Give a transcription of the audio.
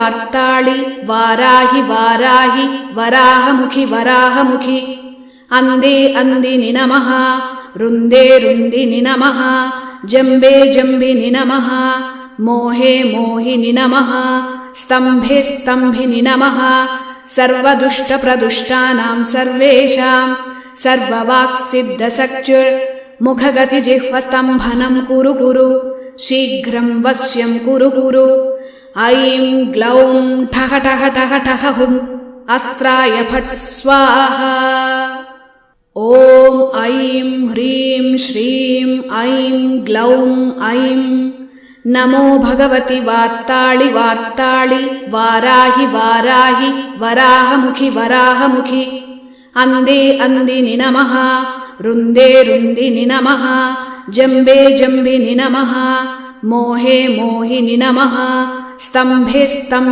वार्ताळि वाराहि वाराहि वराहमुखि वराहमुखि अंदे अंदिनि नमः रुन्दे रुन्दिनि नमः जम्बे जम्बिनि नमः मोहे मोहिनि नमः स्तम्भे स्तम्भिनि नमः सर्वदुष्टप्रदुष्टानां सर्वेषां सर्ववाक्सिद्धसच्युर्मुखगतिजिह्वस्तम्भनं कुरु कुरु शीघ्रं वश्यं कुरु कुरु ऐं ग्लौं ठः ठः ठः ठः हुम् अस्त्राय फट् स्वाहा ॐ ऐं ह्रीं श्रीं ऐं ग्लौं ऐं नमो भगवति वार्ताळि वार्ताळि वाराहि वाराहि वराहमुखि वराहमुखि अंदे अंदिनि नमः रुन्दे रुन्दिनि नमः जम्बे जम्बिनि नमः मोहे मोहिनि नमः स्तम्भे स्तम्भ